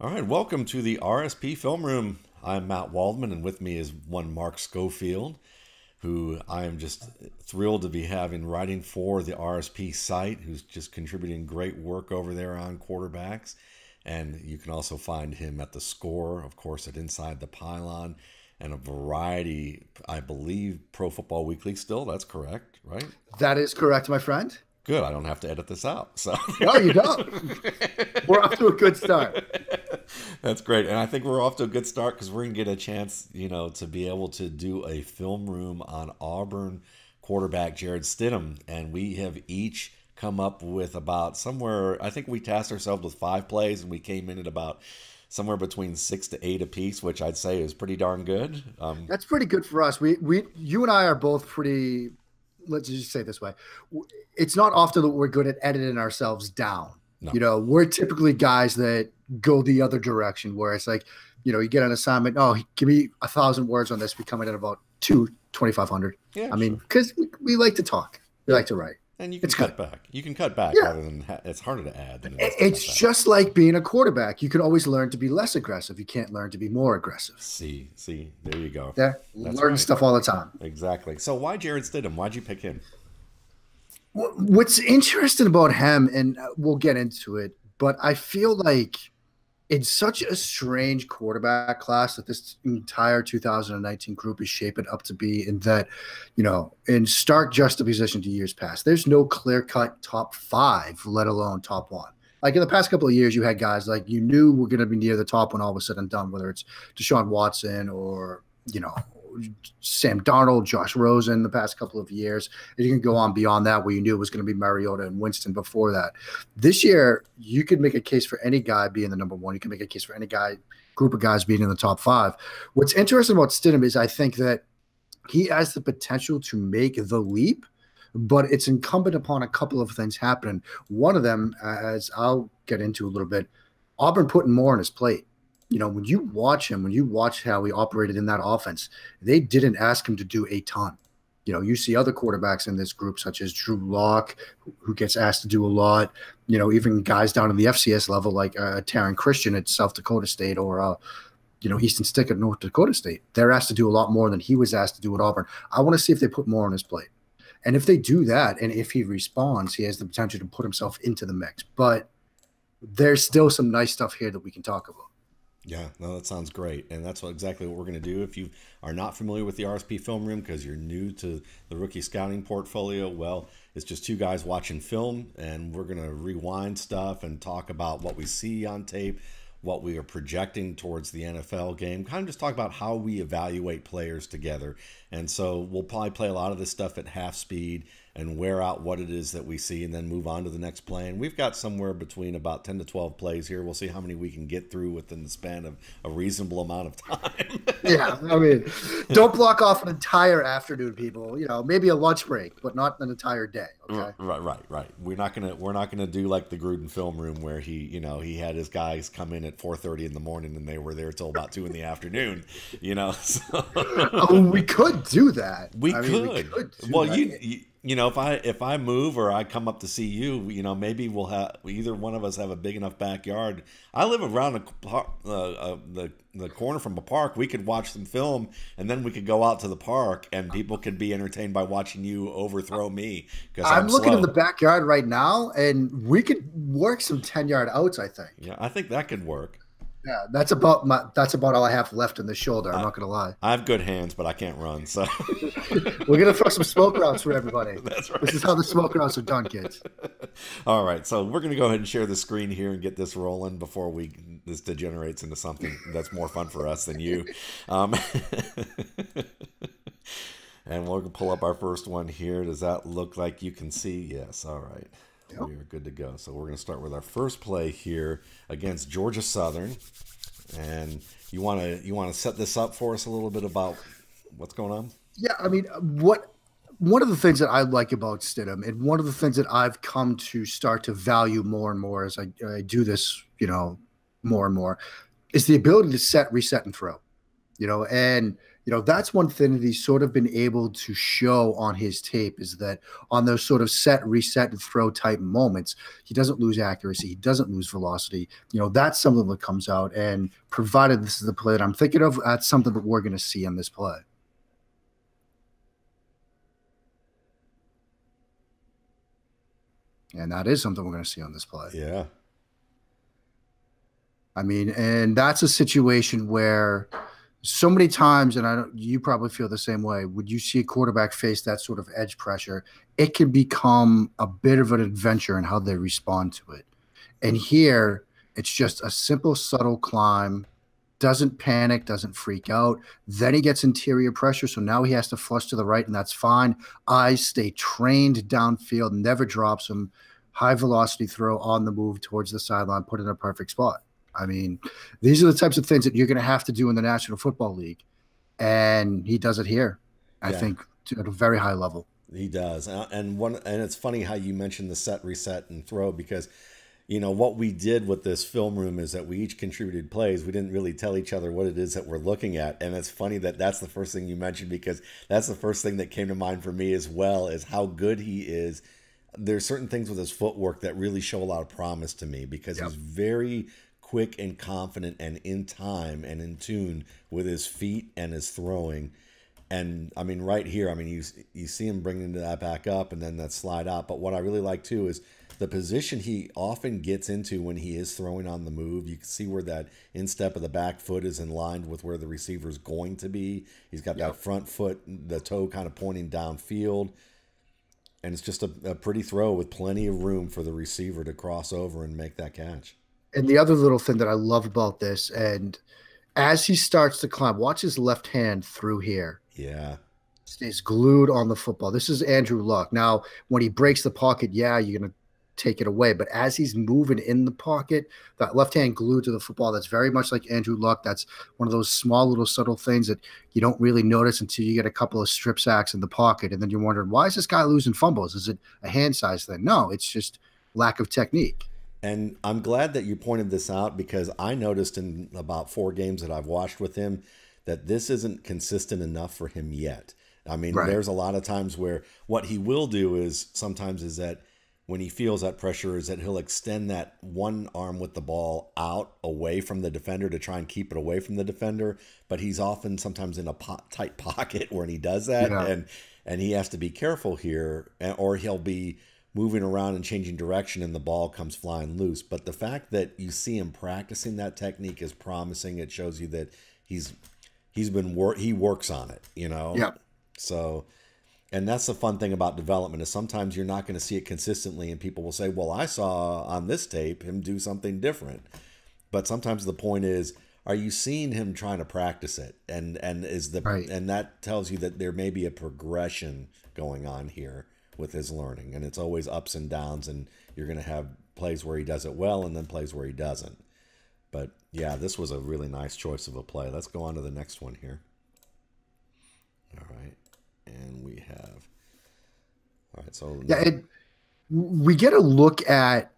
All right, welcome to the RSP Film Room. I'm Matt Waldman, and with me is one Mark Schofield, who I am just thrilled to be having writing for the RSP site, who's just contributing great work over there on quarterbacks. And you can also find him at The Score, of course, at Inside the Pylon, and a variety, I believe, Pro Football Weekly still. That's correct, right? That is correct, my friend. Good. I don't have to edit this out. So No, you don't. We're off to a good start. That's great. And I think we're off to a good start because we're going to get a chance, to be able to do a film room on Auburn quarterback Jarrett Stidham. And we have each come up with about somewhere, I think we tasked ourselves with 5 plays and we came in at about somewhere between 6 to 8 apiece, which I'd say is pretty darn good. That's pretty good for us. You and I are both pretty, let's just say it this way. It's not often that we're good at editing ourselves down. No. We're typically guys that go the other direction where it's like, you get an assignment. Oh, give me 1,000 words on this. We come in at about 2,500. Yeah, I mean, because we like to talk. We like to write. And you can cut back. You can cut back rather than it's harder to add than it is it's just like being a quarterback. You can always learn to be less aggressive. You can't learn to be more aggressive. See, there you go. Yeah, learn stuff all the time. Exactly. So why Jarrett Stidham? Why'd you pick him? What's interesting about him, and we'll get into it, but I feel like it's such a strange quarterback class that this entire 2019 group is shaping up to be, in that, in stark juxtaposition to years past. There's no clear-cut top 5, let alone top 1. Like in the past couple of years, you had guys like you knew were going to be near the top when all was said and done, whether it's Deshaun Watson or, Sam Darnold, Josh Rosen the past couple of years. And you can go on beyond that where you knew it was going to be Mariota and Winston before that. This year, you could make a case for any guy being the number 1. You can make a case for any group of guys being in the top 5. What's interesting about Stidham is I think that he has the potential to make the leap, but it's incumbent upon a couple of things happening. One of them, as I'll get into a little bit, Auburn putting more on his plate. When you watch him, when you watch how he operated in that offense, they didn't ask him to do a ton. You see other quarterbacks in this group, such as Drew Lock, who gets asked to do a lot. Even guys down in the FCS level, like Taron Christian at South Dakota State or, Easton Stick at North Dakota State. They're asked to do a lot more than he was asked to do at Auburn. I want to see if they put more on his plate. And if they do that, and if he responds, he has the potential to put himself into the mix. But there's still some nice stuff here that we can talk about. Yeah, no, that sounds great. And that's exactly what we're going to do. If you are not familiar with the RSP Film Room because you're new to the rookie scouting portfolio, well, it's just 2 guys watching film, and we're going to rewind stuff and talk about what we see on tape, what we are projecting towards the NFL game, kind of just talk about how we evaluate players together. And so we'll probably play a lot of this stuff at half speed and wear out what it is that we see and then move on to the next play. And we've got somewhere between about 10 to 12 plays here. We'll see how many we can get through within the span of a reasonable amount of time. Yeah, I mean, don't block off an entire afternoon, people. Maybe a lunch break, but not an entire day. Okay. Right. We're not gonna do like the Gruden Film Room where he had his guys come in at 4:30 in the morning and they were there till about 2 in the afternoon. So. Oh, we could do that. We could. Well, if I move or I come up to see you, maybe we'll have either one of us have a big enough backyard. I live around the corner from a park. We could watch some film and then we could go out to the park and people could be entertained by watching you overthrow me. Because I'm looking in the backyard right now, and we could work some 10-yard outs. I think. Yeah, I think that could work. Yeah, that's about all I have left in the shoulder. I'm not gonna lie. I have good hands, but I can't run. So we're gonna throw some smoke routes for everybody. That's right. This is how the smoke routes are done, kids. All right, so we're gonna go ahead and share the screen here and get this rolling before this degenerates into something that's more fun for us than you. And we're gonna pull up our first one here. Does that look like you can see? Yes. All right. Yep. We are good to go. So we're going to start with our first play here against Georgia Southern. And you want to set this up for us a little bit about what's going on? Yeah, I mean, one of the things that I like about Stidham, and one of the things that I've come to start to value more and more as I do this, more and more, is the ability to set, reset, and throw. And That's one thing that he's sort of been able to show on his tape is that on those sort of set, reset, and throw type moments, he doesn't lose accuracy. He doesn't lose velocity. That's something that comes out. And provided this is the play that I'm thinking of, that's something that we're going to see in this play. And that is something we're going to see on this play. Yeah. I mean, and that's a situation where so many times, and you probably feel the same way, would you see a quarterback face that sort of edge pressure, it can become a bit of an adventure in how they respond to it. And here, it's just a simple, subtle climb, doesn't panic, doesn't freak out. Then he gets interior pressure, so now he has to flush to the right, and that's fine. Eyes stay trained downfield, never drops him. High velocity throw on the move towards the sideline, put in a perfect spot. I mean, these are the types of things that you're going to have to do in the National Football League, and he does it here, I think, at a very high level. He does. And it's funny how you mentioned the set, reset, and throw, because what we did with this film room is that we each contributed plays. We didn't really tell each other what it is that we're looking at. And it's funny that that's the first thing you mentioned, because that's the first thing that came to mind for me as well, is how good he is. There's certain things with his footwork that really show a lot of promise to me, because he's very quick and confident and in time and in tune with his feet and his throwing. And I mean, right here, I mean, you see him bringing that back up and then that slide out. But what I really like too is the position he often gets into when he is throwing on the move. You can see where that instep of the back foot is in line with where the receiver is going to be. He's got that front foot, the toe kind of pointing downfield. And it's just a pretty throw with plenty of room for the receiver to cross over and make that catch. And the other little thing that I love about this, and as he starts to climb, watch his left hand through here. Yeah. Stays glued on the football. This is Andrew Luck. Now, when he breaks the pocket, you're going to take it away. But as he's moving in the pocket, that left hand glued to the football, that's very much like Andrew Luck. That's one of those small little subtle things that you don't really notice until you get a couple of strip sacks in the pocket. And then you're wondering, why is this guy losing fumbles? Is it a hand size thing? No, it's just lack of technique. And I'm glad that you pointed this out, because I noticed in about 4 games that I've watched with him that this isn't consistent enough for him yet. I mean, there's a lot of times where what he will do is sometimes is that when he feels that pressure is that he'll extend that one arm with the ball out away from the defender to try and keep it away from the defender. But he's often sometimes in a tight pocket when he does that. And he has to be careful here, or he'll be moving around and changing direction and the ball comes flying loose. But the fact that you see him practicing that technique is promising. It shows you that he works on it, Yeah. So, and that's the fun thing about development, is sometimes you're not going to see it consistently, and people will say, well, I saw on this tape him do something different. But sometimes the point is, are you seeing him trying to practice it? And that tells you that there may be a progression going on here with his learning. And it's always ups and downs, and you're going to have plays where he does it well and then plays where he doesn't. But yeah, this was a really nice choice of a play. Let's go on to the next one here. All right. And we have, all right. So we get a look at,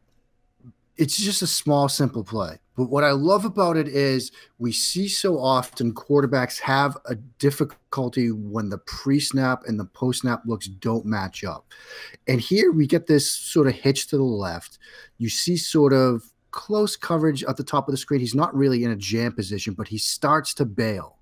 it's just a small, simple play. But what I love about it is we see so often quarterbacks have a difficulty when the pre-snap and the post-snap looks don't match up. And here we get this sort of hitch to the left. You see sort of close coverage at the top of the screen. He's not really in a jam position, but he starts to bail.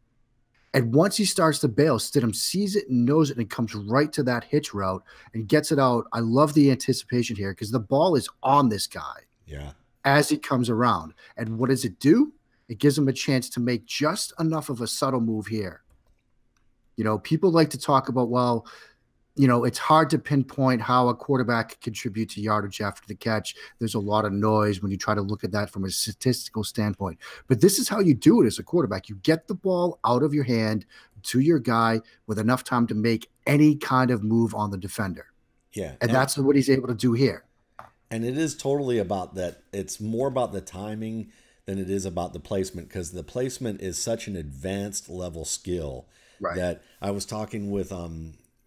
And once he starts to bail, Stidham sees it and knows it and comes right to that hitch route and gets it out. I love the anticipation here because the ball is on this guy. Yeah. As he comes around. And what does it do? It gives him a chance to make just enough of a subtle move here. People like to talk about, well, it's hard to pinpoint how a quarterback can contribute to yardage after the catch. There's a lot of noise when you try to look at that from a statistical standpoint. But this is how you do it as a quarterback. You get the ball out of your hand to your guy with enough time to make any kind of move on the defender. Yeah. And that's what he's able to do here. And it is totally about that. It's more about the timing than it is about the placement, because the placement is such an advanced level skill that I was talking with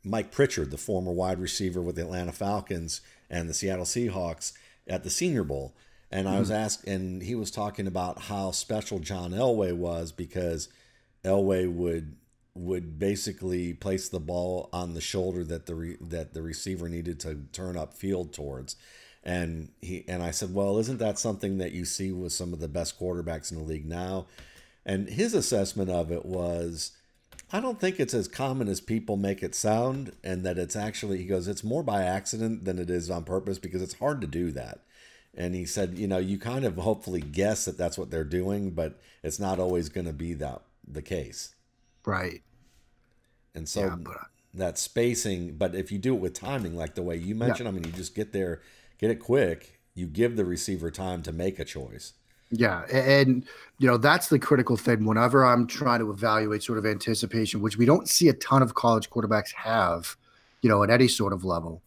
Mike Pritchard, the former wide receiver with the Atlanta Falcons and the Seattle Seahawks at the Senior Bowl. And I was asked, and he was talking about how special John Elway was, because Elway would would basically place the ball on the shoulder that the receiver needed to turn upfield towards. And I said, well, isn't that something that you see with some of the best quarterbacks in the league now? And his assessment of it was, I don't think it's as common as people make it sound, and that it's actually, he goes, it's more by accident than it is on purpose, because it's hard to do that. And he said, you kind of hopefully guess that that's what they're doing, but it's not always going to be the case. Right. And so that spacing, but if you do it with timing, like the way you mentioned, I mean, you just get there, get it quick, you give the receiver time to make a choice. Yeah. And, that's the critical thing whenever I'm trying to evaluate sort of anticipation, which we don't see a ton of college quarterbacks have, at any sort of level.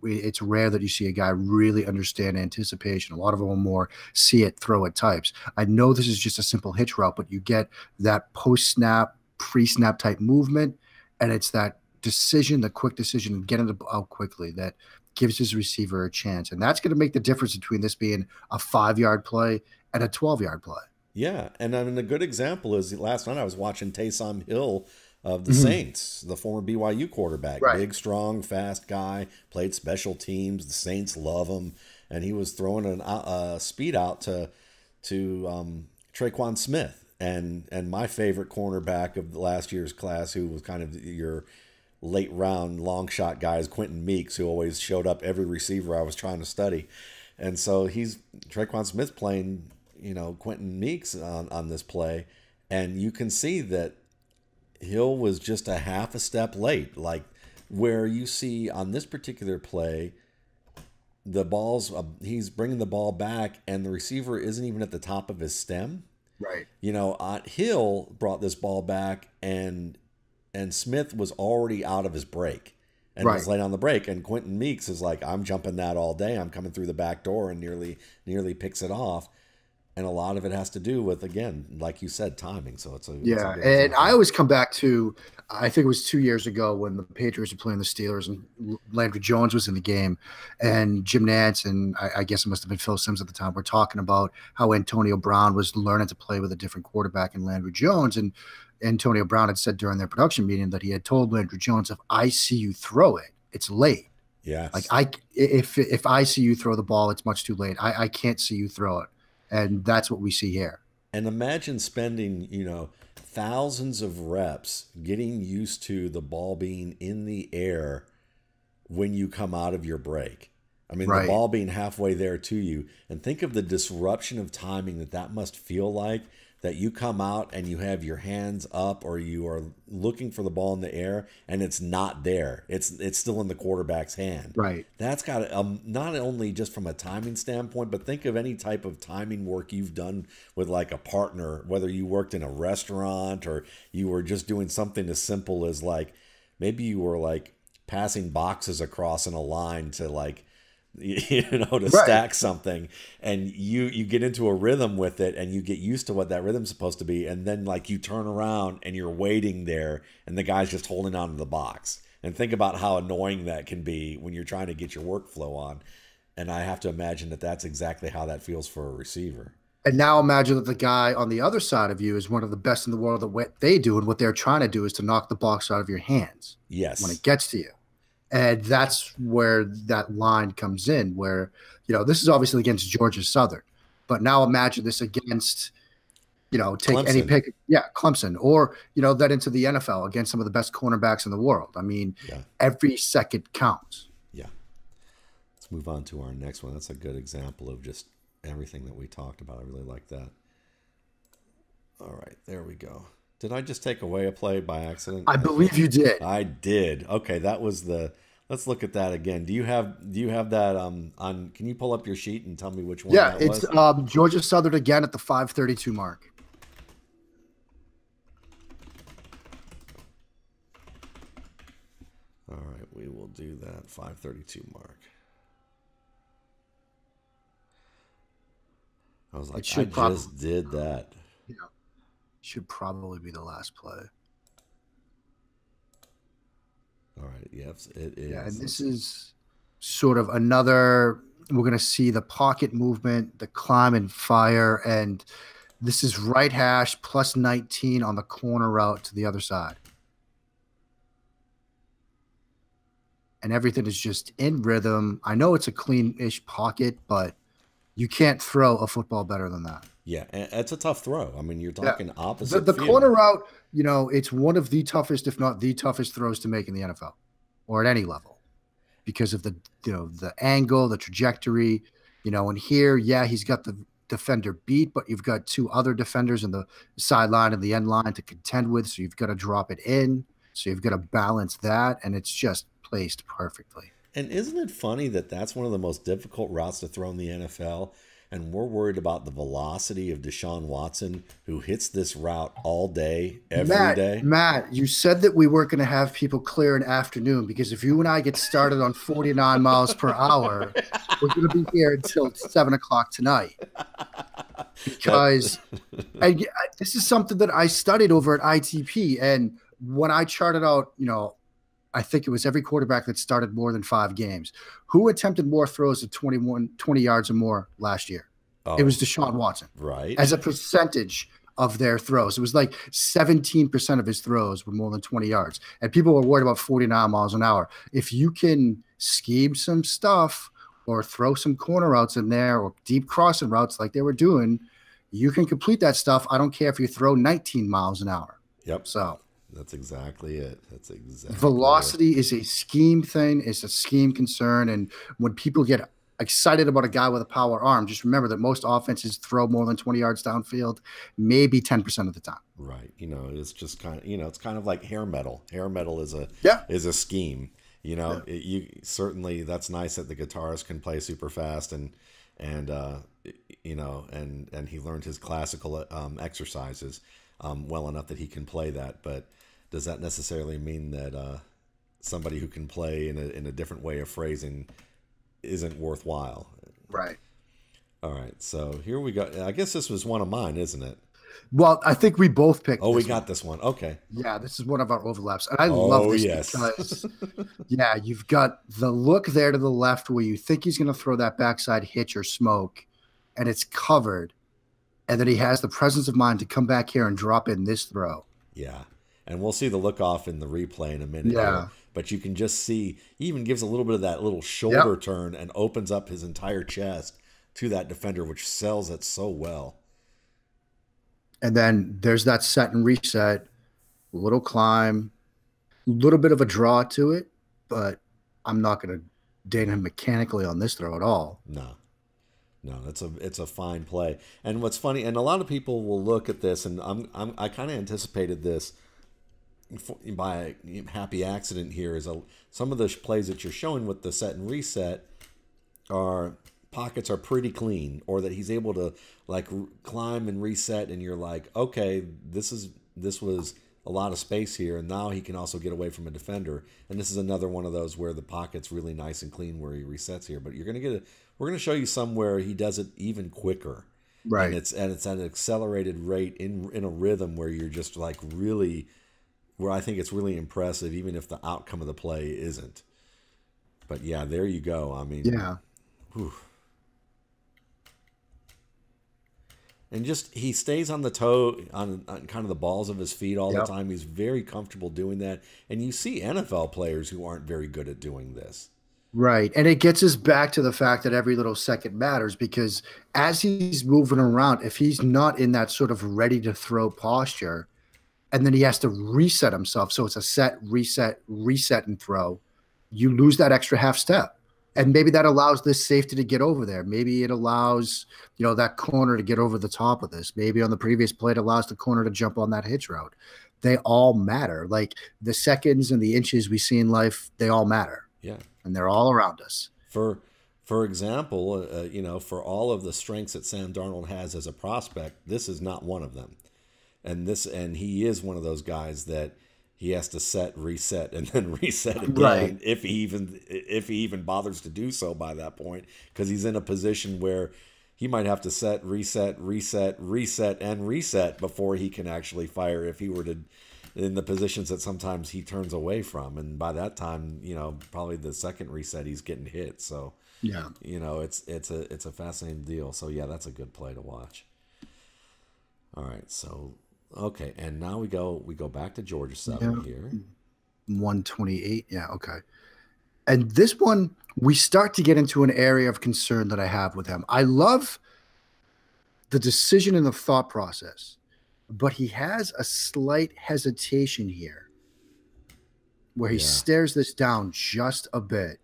It's rare that you see a guy really understand anticipation. A lot of them are more see it, throw it types. I know this is just a simple hitch route, but you get that post-snap, pre-snap type movement, and it's that decision, the quick decision, getting it out quickly that gives his receiver a chance. And that's going to make the difference between this being a 5-yard play and a 12-yard play. Yeah, and I mean, a good example is last night I was watching Taysom Hill of the Saints, the former BYU quarterback. Right. Big, strong, fast guy, played special teams. The Saints love him. And he was throwing a speed out to Traquan Smith. And my favorite cornerback of the last year's class, who was kind of your late round long shot guy, is Quentin Meeks, who always showed up every receiver I was trying to study. And so Traquan Smith playing, Quentin Meeks on this play. And you can see that Hill was just a half a step late, like where you see on this particular play, he's bringing the ball back and the receiver isn't even at the top of his stem. Right. Hill brought this ball back and Smith was already out of his break and was late on the break. And Quentin Meeks is like, I'm jumping that all day. I'm coming through the back door, and nearly picks it off. And a lot of it has to do with, again, like you said, timing. So it's and I always come back to, I think it was 2 years ago when the Patriots were playing the Steelers and Landry Jones was in the game, and Jim Nantz and I guess it must have been Phil Simms at the time, were talking about how Antonio Brown was learning to play with a different quarterback in Landry Jones. And Antonio Brown had said during their production meeting that he had told Landry Jones, if I see you throw it, it's late. Yeah. Like if I see you throw the ball, it's much too late. I can't see you throw it. And that's what we see here. And imagine spending, thousands of reps getting used to the ball being in the air when you come out of your break. I mean, the ball being halfway there to you. And think of the disruption of timing that must feel like, that you come out and you have your hands up or you are looking for the ball in the air and it's not there. It's still in the quarterback's hand. Right. That's got not only just from a timing standpoint, but think of any type of timing work you've done with like a partner, whether you worked in a restaurant or you were just doing something as simple as like, maybe you were like passing boxes across in a line to like, to stack something, and you get into a rhythm with it and you get used to what that rhythm's supposed to be, and then like you turn around and you're waiting there and the guy's just holding on to the box. And think about how annoying that can be when you're trying to get your workflow on. And I have to imagine that that's exactly how that feels for a receiver. And now imagine that the guy on the other side of you is one of the best in the world at what they do, and what they're trying to do is to knock the box out of your hands. Yes. When it gets to you. And that's where that line comes in, where, this is obviously against Georgia Southern, but now imagine this against, take Clemson. any pick. Yeah. Clemson, or, that into the NFL against some of the best cornerbacks in the world. I mean, every second counts. Yeah. Let's move on to our next one. That's a good example of just everything that we talked about. I really like that. All right, there we go. Did I just take away a play by accident? I believe you did. I did. Okay, that was let's look at that again. Do you have that on, can you pull up your sheet and tell me which one that was? Yeah, it's Georgia Southern again at the 5:32 mark. All right, we will do that 5:32 mark. I was like, I just did that. Yeah. Should probably be the last play. All right. Yes, it is. Yeah, and this is sort of another. We're going to see the pocket movement, the climb and fire, and This is right hash plus 19 on the corner route to the other side. And everything is just in rhythm. I know it's a clean-ish pocket, but you can't throw a football better than that. Yeah, and it's a tough throw. I mean, you're Yeah. talking opposite The field. corner route, you know, it's one of the toughest, if not the toughest throws to make in the NFL or at any level because of the, you know, the angle, the trajectory, you know, and here, yeah, he's got the defender beat, but you've got two other defenders in the sideline and the end line to contend with. So you've got to drop it in. So you've got to balance that. And it's just placed perfectly. And isn't it funny that that's one of the most difficult routes to throw in the NFL? And we're worried about the velocity of Deshaun Watson, who hits this route all day, every day. Matt, you said that we weren't going to have people clear an afternoon because if you and I get started on 49 miles per hour, we're going to be here until 7 o'clock tonight. Because this is something that I studied over at ITP. And when I charted out, you know, I think it was every quarterback that started more than 5 games. Who attempted more throws of 20 yards or more last year? Oh, it was Deshaun Watson. Right. As a percentage of their throws. It was like 17% of his throws were more than 20 yards. And people were worried about 49 miles an hour. If you can scheme some stuff or throw some corner routes in there or deep crossing routes like they were doing, you can complete that stuff. I don't care if you throw 19 miles an hour. Yep. So that's exactly it. That's exactly velocity it. is a scheme thing. It's a scheme concern. And when people get excited about a guy with a power arm, just remember that most offenses throw more than 20 yards downfield, maybe 10% of the time. Right. You know, it's just kind of, you know, it's kind of like hair metal. Hair metal is a scheme. You know, you certainly, that's nice that the guitarist can play super fast and you know, and he learned his classical exercises well enough that he can play that. But does that necessarily mean that somebody who can play in a different way of phrasing isn't worthwhile? Right. All right. So here we go. I guess this was one of mine, isn't it? Well, I think we both picked. Oh, we got this one. Okay. Yeah, this is one of our overlaps, and I love this because, yeah, you've got the look there to the left where you think he's going to throw that backside hitch or smoke, and it's covered, and then he has the presence of mind to come back here and drop in this throw. Yeah, and we'll see the look off in the replay in a minute. Yeah. Here. But you can just see he even gives a little bit of that little shoulder turn and opens up his entire chest to that defender, which sells it so well. And then there's that set and reset, little climb, a little bit of a draw to it, but I'm not going to date him mechanically on this throw at all. No, it's a fine play. And what's funny, and a lot of people will look at this, and I kind of anticipated this by a happy accident here, is some of the plays that you're showing with the set and reset are pockets are pretty clean, or that he's able to like climb and reset, and you're like, okay, this was a lot of space here, and now he can also get away from a defender. And this is another one of those where the pocket's really nice and clean where he resets here. But we're gonna show you some where he does it even quicker, right? And it's at an accelerated rate in a rhythm where you're just like really, where I think it's really impressive, even if the outcome of the play isn't. But yeah, there you go. I mean, yeah. Whew. And just he stays on the toe, on kind of the balls of his feet all the time. He's very comfortable doing that. And you see NFL players who aren't very good at doing this. Right. And it gets us back to the fact that every little second matters, because as he's moving around, if he's not in that sort of ready to throw posture, and then he has to reset himself, so it's a set, reset, and throw, you lose that extra half step. And maybe that allows this safety to get over there. Maybe it allows, you know, that corner to get over the top of this. Maybe on the previous play, it allows the corner to jump on that hitch route. They all matter. Like the seconds and the inches we see in life, they all matter. Yeah. And they're all around us. For example, you know, for all of the strengths that Sam Darnold has as a prospect, this is not one of them. And he is one of those guys that he has to set, reset, and then reset again, right, if he even bothers to do so by that point, because he's in a position where he might have to set, reset, and reset before he can actually fire, if he were to, in the positions that sometimes he turns away from. And by that time, you know, probably the second reset, he's getting hit. So, yeah, you know, it's a fascinating deal. So yeah, that's a good play to watch. All right, so okay, and now we go back to Georgia 7 Yeah. here. 128. Yeah, okay. And this one, we start to get into an area of concern that I have with him. I love the decision and the thought process, but he has a slight hesitation here where he Yeah. stares this down just a bit.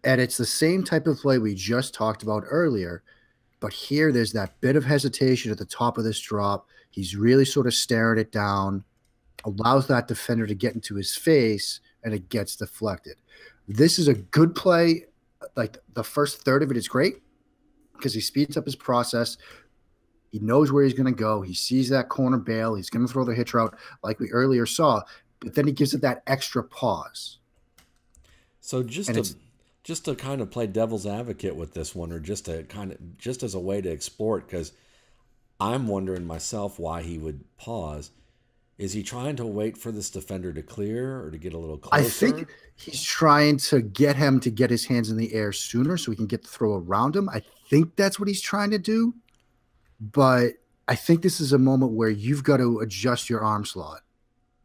And it's the same type of play we just talked about earlier. But here, there's that bit of hesitation at the top of this drop. He's really sort of staring it down, allows that defender to get into his face, and it gets deflected. This is a good play. Like the first third of it is great because he speeds up his process. He knows where he's going to go. He sees that corner bail. He's going to throw the hitch route like we earlier saw, but then he gives it that extra pause. So And it's just to kind of play devil's advocate with this one, or just as a way to explore it, because I'm wondering myself why he would pause. Is he trying to wait for this defender to clear or to get a little I closer? think he's trying to get him to get his hands in the air sooner so he can get the throw around him. I think that's what he's trying to do. But I think this is a moment where you've got to adjust your arm slot.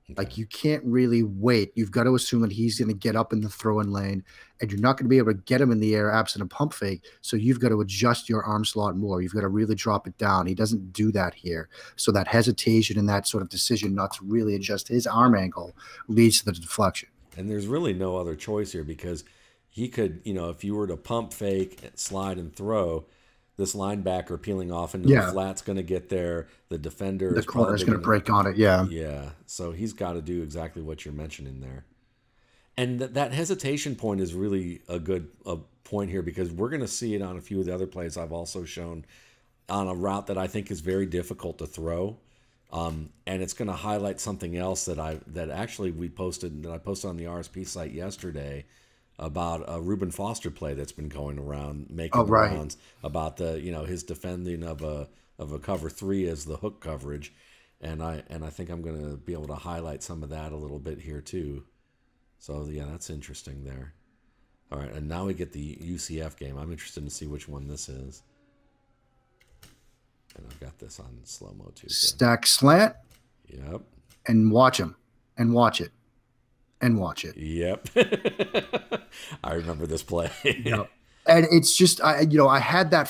Okay. Like you can't really wait. You've got to assume that he's going to get up in the throw-in lane, and you're not going to be able to get him in the air absent a pump fake. So you've got to adjust your arm slot more. You've got to really drop it down. He doesn't do that here. So that hesitation and that sort of decision not to really adjust his arm angle leads to the deflection. And there's really no other choice here, because he could, if you were to pump fake, slide, and throw, this linebacker peeling off into the flat's going to get there. The defender The is corner is probably going to break on it. Yeah. Yeah, so he's got to do exactly what you're mentioning there. And that hesitation point is really a good point here, because we're going to see it on a few of the other plays I've also shown on a route that I think is very difficult to throw. And it's going to highlight something else that I posted on the RSP site yesterday about a Reuben Foster play that's been going around, making the rounds, about his defending of a cover 3 as the hook coverage, and I think I'm going to be able to highlight some of that a little bit here too. So yeah, that's interesting there. All right, and now we get the UCF game. I'm interested to see which one this is, and I've got this on slow mo too. So. Stack slant. Yep. And watch him, and watch it. And watch it. Yep. I remember this play. Yep. And it's just, I had that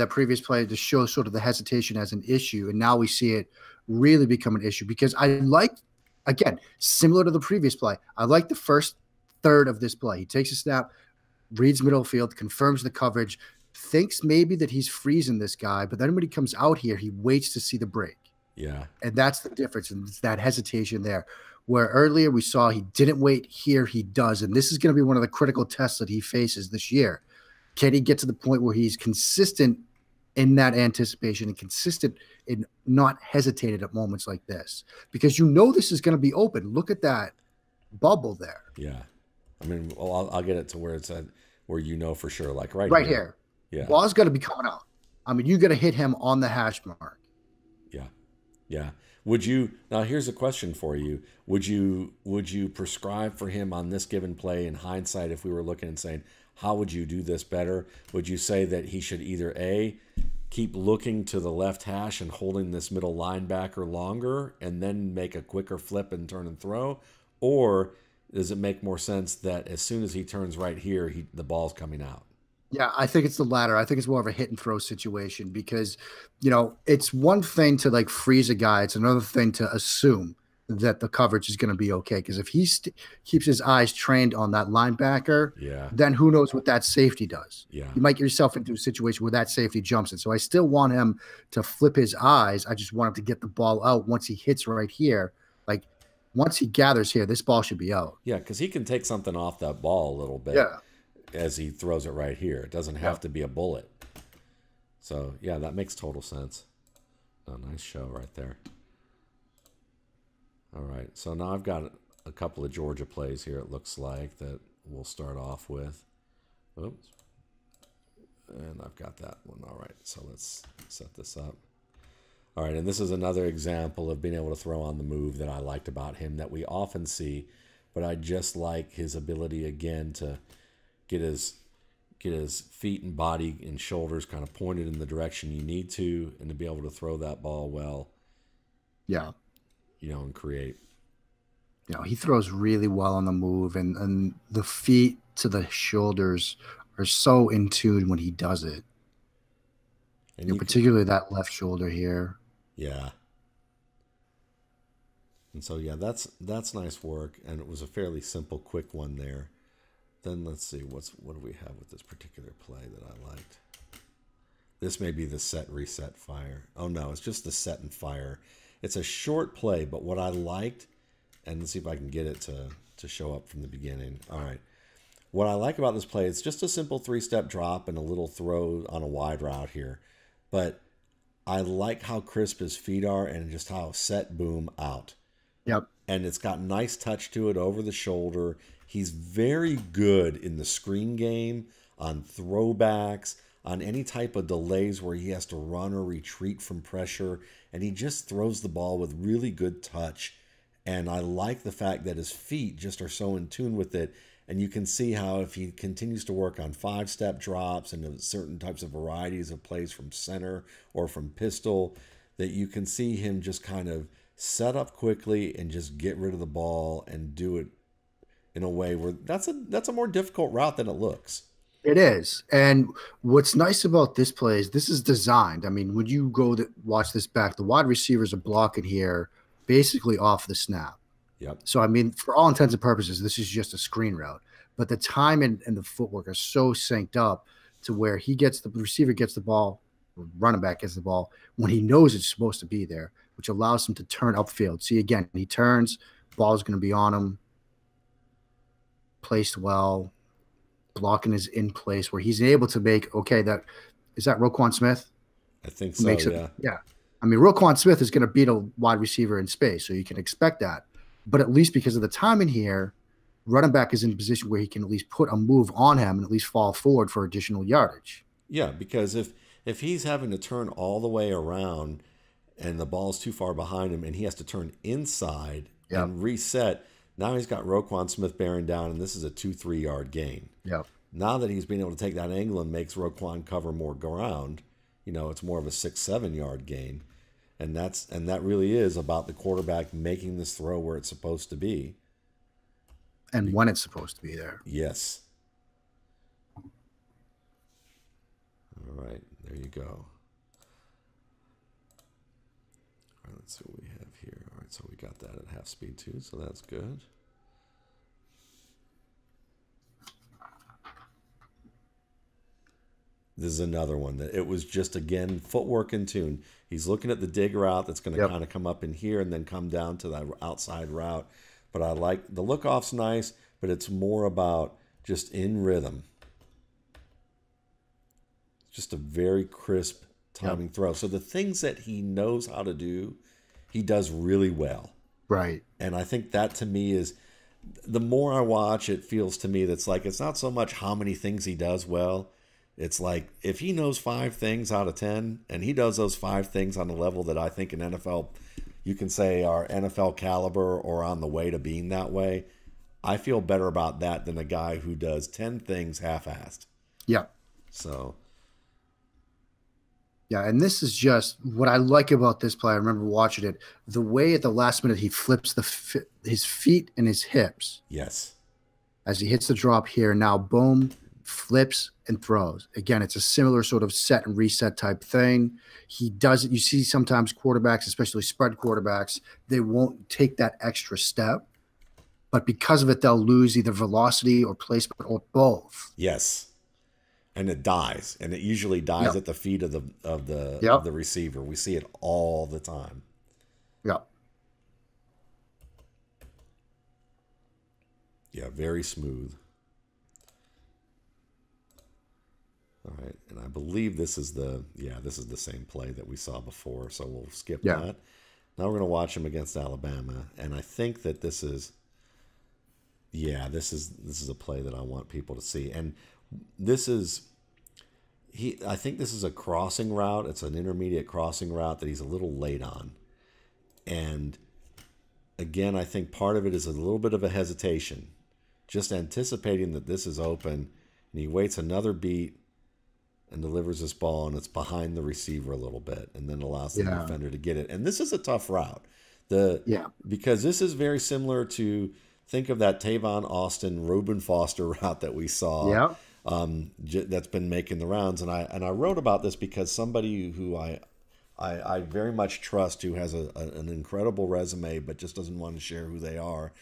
previous play to show sort of the hesitation as an issue. And now we see it really become an issue, because I liked, again, similar to the previous play, I like the first third of this play. He takes a snap, reads middle field, confirms the coverage, thinks maybe that he's freezing this guy. But then when he comes out here, he waits to see the break. Yeah. And that's the difference. And it's that hesitation there. Where earlier we saw he didn't wait, here he does. And this is going to be one of the critical tests that he faces this year. Can he get to the point where he's consistent in that anticipation and consistent in not hesitated at moments like this? Because this is going to be open. Look at that bubble there. Yeah. I mean, well, I'll get it to where it's at, where for sure, like right here. Yeah. Ball's got to be coming out. I mean, you got to hit him on the hash mark. Yeah. Yeah. Now here's a question for you. Would you prescribe for him on this given play in hindsight, if we were looking and saying, how would you do this better? Would you say that he should either A, keep looking to the left hash and holding this middle linebacker longer and then make a quicker flip and turn and throw? Or does it make more sense that as soon as he turns right here, the ball's coming out? Yeah, I think it's the latter. I think it's more of a hit and throw situation, because, it's one thing to like freeze a guy. It's another thing to assume that the coverage is going to be okay. Because if he keeps his eyes trained on that linebacker, then who knows what that safety does? Yeah. You might get yourself into a situation where that safety jumps in. So I still want him to flip his eyes. I just want him to get the ball out once he hits right here. Like once he gathers here, this ball should be out. Yeah, because he can take something off that ball a little bit. Yeah. As he throws it right here. It doesn't have to be a bullet. So, yeah, that makes total sense. Oh, nice show right there. All right, so now I've got a couple of Georgia plays here, it looks like, that we'll start off with. Oops. And I've got that one. All right, so let's set this up. All right, and this is another example of being able to throw on the move that I liked about him that we often see, but I just like his ability, again, to get get his feet and body and shoulders kind of pointed in the direction you need to, and to be able to throw that ball well. Yeah. And create. He throws really well on the move, and the feet to the shoulders are so in tune when he does it. And particularly that left shoulder here. Yeah. And so, yeah, that's nice work, and it was a fairly simple, quick one there. Then let's see, what do we have with this particular play that I liked? This may be the set, reset, fire. Oh, no, it's just the set and fire. It's a short play, but what I liked, and let's see if I can get it to show up from the beginning. All right. What I like about this play, it's just a simple 3-step drop and a little throw on a wide route here. But I like how crisp his feet are and just how set, boom, out. Yep. And it's got nice touch to it over the shoulder. He's very good in the screen game, on throwbacks, on any type of delays where he has to run or retreat from pressure. And he just throws the ball with really good touch. And I like the fact that his feet just are so in tune with it. And you can see how if he continues to work on 5-step drops and certain types of varieties of plays from center or from pistol, that you can see him just kind of set up quickly and just get rid of the ball and do it in a way where that's a more difficult route than it looks. It is. And what's nice about this play is this is designed. I mean, when you go to watch this back, the wide receivers are blocking here basically off the snap. Yep. So, I mean, for all intents and purposes, this is just a screen route. But the time and the footwork are so synced up to where the receiver gets the ball, running back gets the ball when he knows it's supposed to be there, which allows him to turn upfield. See, again, he turns, ball's going to be on him, placed well, blocking is in place where he's able to make, is that Roquan Smith? I think so, yeah. Yeah. I mean, Roquan Smith is going to beat a wide receiver in space, so you can expect that. But at least because of the timing here, running back is in a position where he can at least put a move on him and at least fall forward for additional yardage. Yeah, because if he's having to turn all the way around and the ball's too far behind him and he has to turn inside and reset, now he's got Roquan Smith bearing down, and this is a 2-3 yard gain. Yep. Now that he's been able to take that angle and makes Roquan cover more ground, it's more of a 6-7 yard gain. And that really is about the quarterback making this throw where it's supposed to be. And when it's supposed to be there. Yes. All right, there you go. All right, let's see what we have here. All right, so we got that at half speed too, so that's good. This is another one that it was just, again, footwork in tune. He's looking at the dig route that's going to kind of come up in here and then come down to that outside route. But I like the look off's nice, but it's more about just in rhythm. Just a very crisp timing throw. So the things that he knows how to do, he does really well. Right. And I think that to me is, the more I watch, it feels to me that's like, it's not so much how many things he does well. It's like, if he knows 5 things out of 10, and he does those 5 things on a level that I think in NFL, you can say are NFL caliber or on the way to being that way, I feel better about that than a guy who does 10 things half-assed. Yeah. So. Yeah, and this is just what I like about this play. I remember watching it. The way at the last minute he flips his feet and his hips. Yes. As he hits the drop here, now boom, flips and throws. Again, it's a similar sort of set and reset type thing. He does it. You see sometimes quarterbacks, especially spread quarterbacks, they won't take that extra step, but because of it, they'll lose either velocity or placement or both. Yes. And it dies, and it usually dies at the feet of the receiver. We see it all the time. Yep. Yeah, very smooth. All right, and I believe this is the same play that we saw before, so we'll skip that. Now we're going to watch him against Alabama, and I think that this is a play that I want people to see. And this is I think this is a crossing route. It's an intermediate crossing route that he's a little late on. And again, I think part of it is a little bit of a hesitation, just anticipating that this is open and he waits another beat and delivers this ball, and it's behind the receiver a little bit, and then allows the Yeah. defender to get it. And this is a tough route. Yeah. Because this is very similar to, think of that Tavon Austin, Reuben Foster route that we saw, Yeah. that's been making the rounds. And I wrote about this because somebody who I very much trust, who has an incredible resume but just doesn't want to share who they are,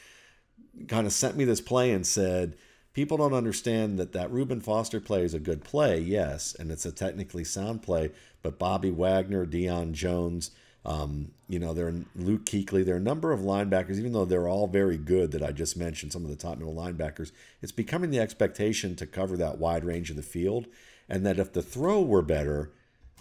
kind of sent me this play and said, people don't understand that Reuben Foster play is a good play, yes, and it's a technically sound play, but Bobby Wagner, Deion Jones, they're Luke Kuechly, there are a number of linebackers, even though they're all very good that I just mentioned, some of the top middle linebackers, it's becoming the expectation to cover that wide range of the field, and that if the throw were better,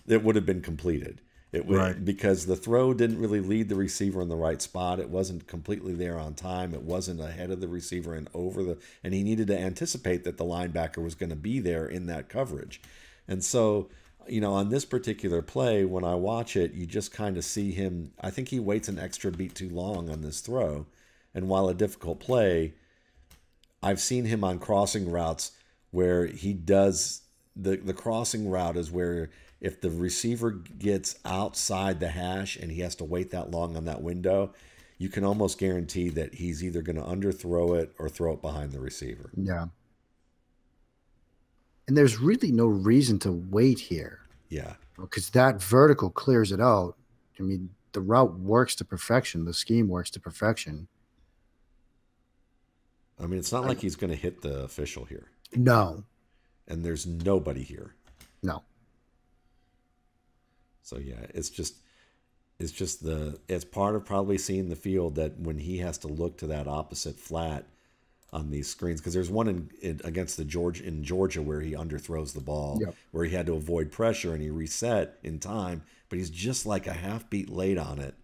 it would have been completed. It would, Right. because the throw didn't really lead the receiver in the right spot. It wasn't completely there on time. It wasn't ahead of the receiver and and he needed to anticipate that the linebacker was going to be there in that coverage. And so, on this particular play, when I watch it, you just kind of see him. I think he waits an extra beat too long on this throw. And while a difficult play, I've seen him on crossing routes where he does the crossing route is where, if the receiver gets outside the hash and he has to wait that long on that window, you can almost guarantee that he's either going to underthrow it or throw it behind the receiver. Yeah. And there's really no reason to wait here. Yeah. Because that vertical clears it out. I mean, the route works to perfection. The scheme works to perfection. I mean, it's not like he's going to hit the official here. No. And there's nobody here. No. So yeah, it's part of probably seeing the field, that when he has to look to that opposite flat on these screens, because there's one against in Georgia where he underthrows the ball, Yep. where he had to avoid pressure and he reset in time, but he's just like a half beat late on it.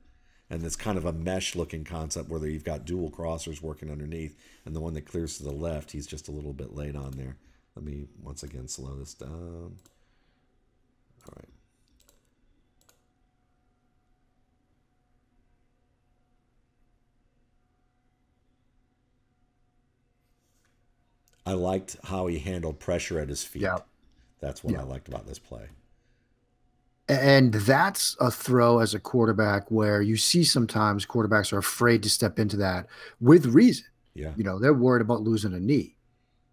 And it's kind of a mesh looking concept where you've got dual crossers working underneath, and the one that clears to the left, he's just a little bit late on there. Let me once again slow this down. All right. I liked how he handled pressure at his feet. Yeah. That's what Yeah. I liked about this play. And that's a throw as a quarterback where you see sometimes quarterbacks are afraid to step into that with reason. Yeah. They're worried about losing a knee.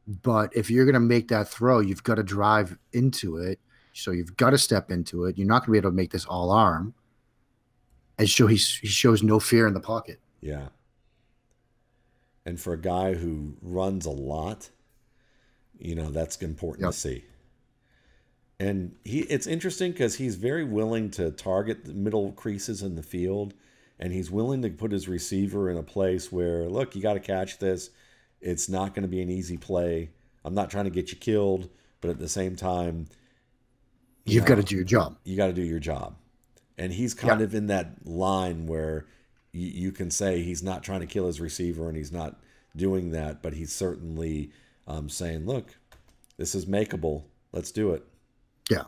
But if you're going to make that throw, you've got to drive into it. So you've got to step into it. You're not going to be able to make this all arm. And so he shows no fear in the pocket. Yeah. And for a guy who runs a lot, that's important to see. And it's interesting because he's very willing to target the middle creases in the field, and he's willing to put his receiver in a place where, look, you got to catch this. It's not going to be an easy play. I'm not trying to get you killed, but at the same time, You've got to do your job. You got to do your job. And he's kind of in that line where you can say he's not trying to kill his receiver and he's not doing that, but he's certainly saying, look, this is makeable. Let's do it. Yeah.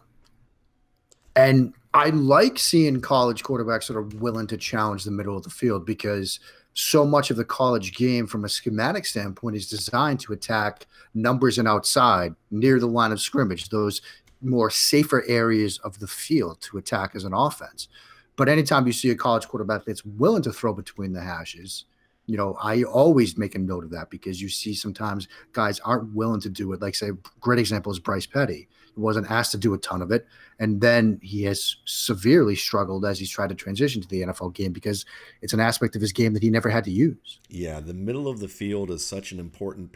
And I like seeing college quarterbacks that are willing to challenge the middle of the field, because so much of the college game from a schematic standpoint is designed to attack numbers and outside near the line of scrimmage, those more safer areas of the field to attack as an offense. But anytime you see a college quarterback that's willing to throw between the hashes, I always make a note of that, because you see sometimes guys aren't willing to do it. Like, say, great example is Bryce Petty. He wasn't asked to do a ton of it. And then he has severely struggled as he's tried to transition to the NFL game, because it's an aspect of his game that he never had to use. Yeah, the middle of the field is such an important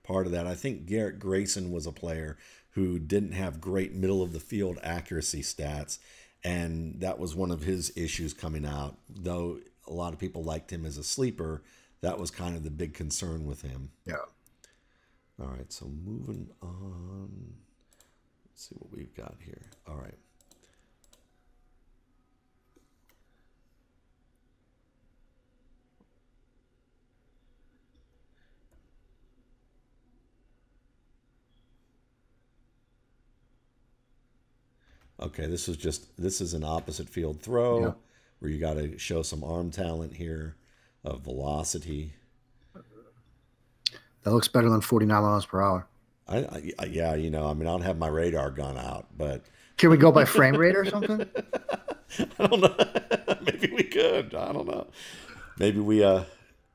part of that. I think Garrett Grayson was a player who didn't have great middle of the field accuracy stats, and that was one of his issues coming out. Though a lot of people liked him as a sleeper, that was kind of the big concern with him. Yeah. All right, so moving on. Let's see what we've got here. All right. Okay, this is an opposite field throw where you got to show some arm talent here, of velocity. That looks better than 49 miles per hour. Yeah, I mean, I don't have my radar gun out, but Can we go by frame rate or something? I don't know. Maybe we could. I don't know. Maybe we I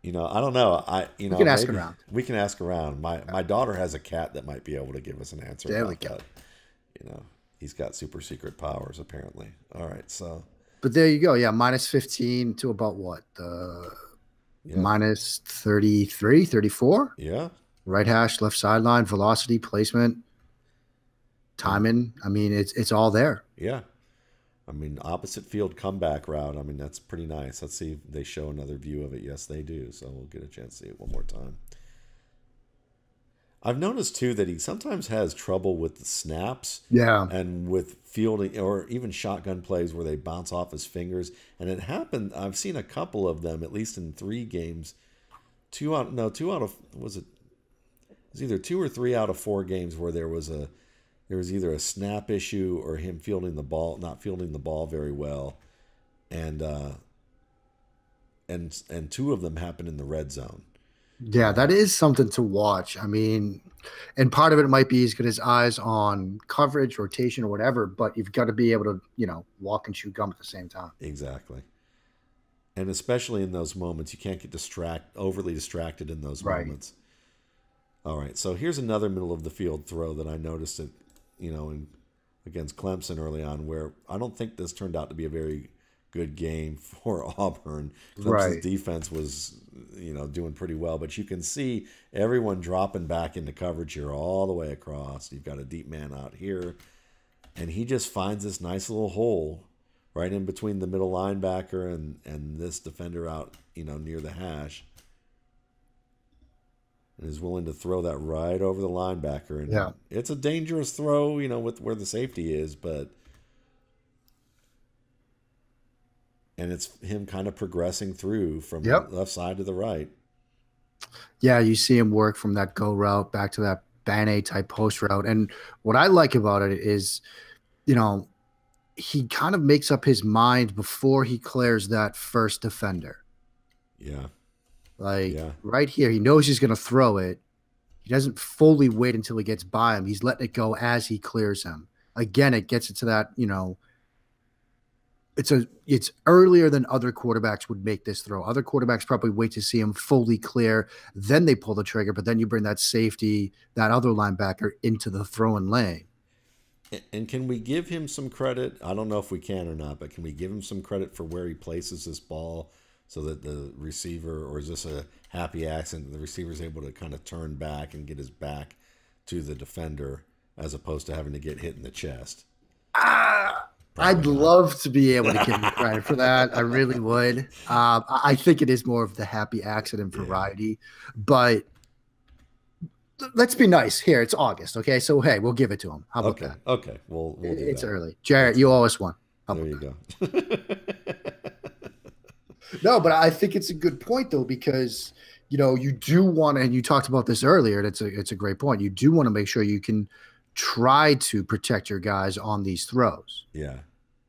don't know. We can ask Maybe around. we can ask around. My daughter has a cat that might be able to give us an answer There we about go. that. He's got super secret powers apparently. All right, so But there you go. Yeah, minus 15 to about what? yeah, Minus 33, 34. yeah, Right hash, left sideline, velocity, placement, and timing. I mean, it's all there. yeah. I mean, opposite field comeback route. I mean, that's pretty nice. Let's see if they show another view of it. Yes, they do. So we'll get a chance to see it one more time. I've noticed too that he sometimes has trouble with the snaps Yeah. and with fielding or even shotgun plays where they bounce off his fingers. And it happened. I've seen a couple of them, at least in 3 games. Two out of was it? It was either 2 or 3 out of 4 games where there was either a snap issue or him not fielding the ball very well, and and 2 of them happened in the red zone. Yeah, that is something to watch. I mean, and part of it might be he's got his eyes on coverage, rotation, or whatever, but you've got to be able to, walk and chew gum at the same time. Exactly. And especially in those moments, you can't get overly distracted in those Right. moments. All right, so here's another middle of the field throw that I noticed against Clemson early on, where I don't think this turned out to be a very good game for Auburn. Clemson's Right. defense was, doing pretty well, but you can see everyone dropping back into coverage here all the way across. You've got a deep man out here, and he just finds this nice little hole right in between the middle linebacker and this defender out, near the hash. And is willing to throw that right over the linebacker. And Yeah. it's a dangerous throw, with where the safety is, and it's him kind of progressing through from Yep. the left side to the right. Yeah, you see him work from that go route back to that Bane type post route. And what I like about it is, he kind of makes up his mind before he clears that first defender. Yeah. Like Yeah. right here, he knows he's going to throw it. He doesn't fully wait until he gets by him. He's letting it go as he clears him. Again, it gets into that, it's earlier than other quarterbacks would make this throw. Other quarterbacks probably wait to see him fully clear, then they pull the trigger, but then you bring that safety, that other linebacker into the throwing lane. And can we give him some credit? I don't know if we can or not, but can we give him some credit for where he places this ball so that the receiver, or is this a happy accident? The receiver is able to kind of turn back and get his back to the defender as opposed to having to get hit in the chest. I'd love to be able to give him credit for that. I really would. I think it is more of the happy accident variety, but let's be nice here. It's August, okay? So hey, we'll give it to him. How about that? Okay, we'll do It's that. early. Jarrett, you owe us one. There you go. No, but I think it's a good point though, because you do want to, and you talked about this earlier, and it's a great point. You do want to make sure you can try to protect your guys on these throws. Yeah.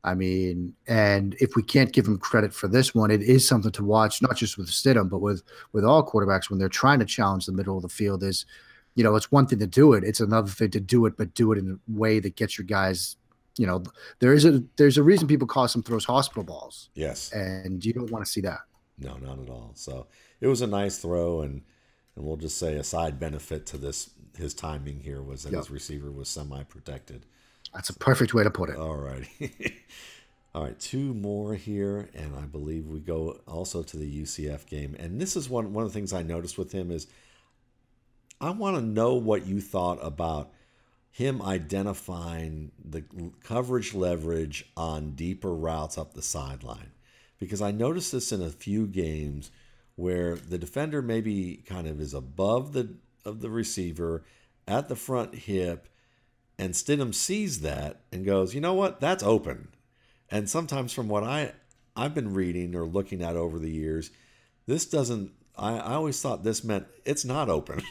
I mean, and if we can't give him credit for this one, it is something to watch, not just with Stidham, but with all quarterbacks when they're trying to challenge the middle of the field. Is, it's one thing to do it, it's another thing to do it, but do it in a way that gets your guys. There's a reason people call some throws hospital balls. Yes. And you don't want to see that. No, not at all. So it was a nice throw, and we'll just say a side benefit to this, his timing here was that his receiver was semi-protected. That's a perfect way to put it. All righty. All right, 2 more here, and I believe we go also to the UCF game. And this is one of the things I noticed with him is I want to know what you thought about him identifying the coverage leverage on deeper routes up the sideline. Because I noticed this in a few games where the defender maybe kind of is above the receiver at the front hip, and Stidham sees that and goes, you know what, that's open. And sometimes from what I've been reading or looking at over the years, this doesn't, I always thought this meant it's not open.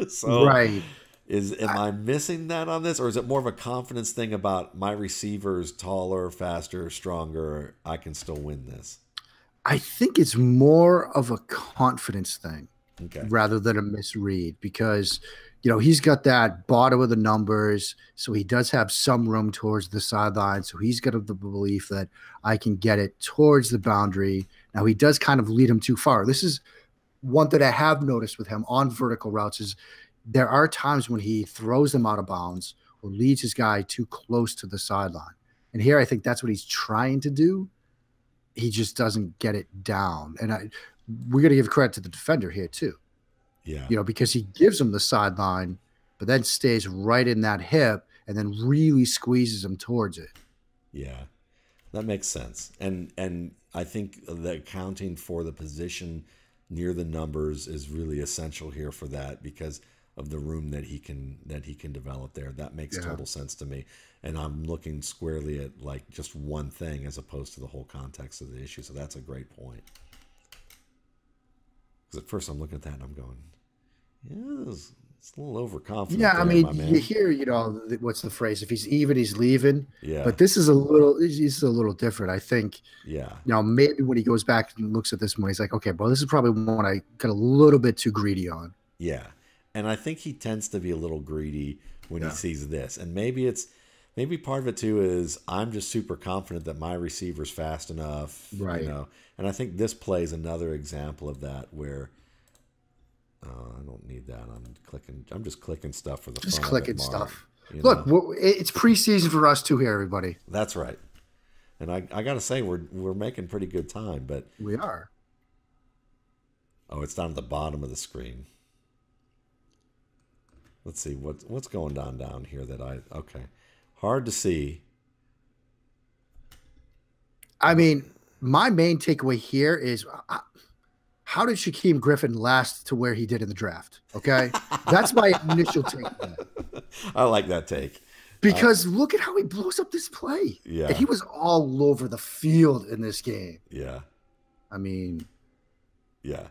So Right. am I missing that on this? Or is it more of a confidence thing about my receiver's taller, faster, stronger, I can still win this? I think it's more of a confidence thing Okay. rather than a misread, because he's got that bottom of the numbers, so he does have some room towards the sideline. So he's got the belief that I can get it towards the boundary. Now, he does kind of lead him too far. This is one that I have noticed with him on vertical routes is there are times when he throws them out of bounds or leads his guy too close to the sideline. And here I think that's what he's trying to do. He just doesn't get it down. And we got to give credit to the defender here too. Yeah. Because he gives him the sideline, but then stays right in that hip and then really squeezes him towards it. Yeah. That makes sense. And I think that accounting for the position near the numbers is really essential here for that because of the room that he can develop there. That makes total sense to me. And I'm looking squarely at like just one thing as opposed to the whole context of the issue. So that's a great point. Because at first I'm looking at that and I'm going, yeah, it's a little overconfident. Yeah, there, I mean, my man. you hear, what's the phrase? If he's even, he's leaving. Yeah. But this is a little different. I think, Yeah. Maybe when he goes back and looks at this one, he's like, okay, well, this is probably one I got a little bit too greedy on. Yeah. And I think he tends to be a little greedy when he sees this. And maybe part of it too is I'm just super confident that my receiver's fast enough. Right. And I think this play is another example of that where I don't need that. I'm just clicking stuff for the fun. Just clicking stuff. Look, it's preseason for us too here, everybody. That's right. And I got to say we're making pretty good time, but we are. Oh, it's down at the bottom of the screen. Let's see what's going down here okay. Hard to see. I mean, my main takeaway here is how did Shaquem Griffin last to where he did in the draft? Okay. That's my initial take. I like that take. Because look at how he blows up this play. Yeah. And he was all over the field in this game. Yeah. I mean. Yeah.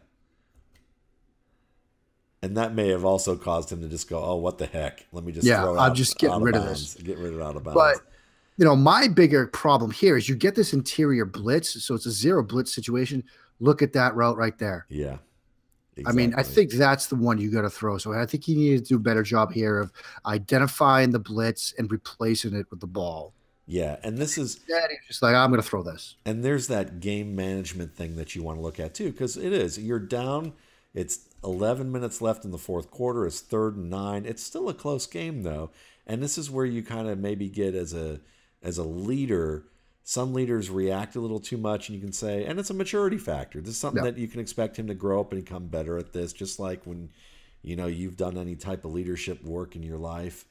And that may have also caused him to just go, oh, what the heck? Let me just throw it out. I'm just getting rid of this. Get rid of it out of bounds. But, my bigger problem here is you get this interior blitz. So it's a zero blitz situation. Look at that route right there. Yeah. Exactly. I mean, I think that's the one you got to throw. So I think you need to do a better job here of identifying the blitz and replacing it with the ball. Yeah, and this is just like, I'm going to throw this. And there's that game management thing that you want to look at too, because you're down. It's 11 minutes left in the fourth quarter. It's 3rd and 9. It's still a close game though, and this is where you kind of maybe get as a leader. Some leaders react a little too much, and you can say, and it's a maturity factor. This is something that you can expect him to grow up and become better at this, just like when, you've done any type of leadership work in your life.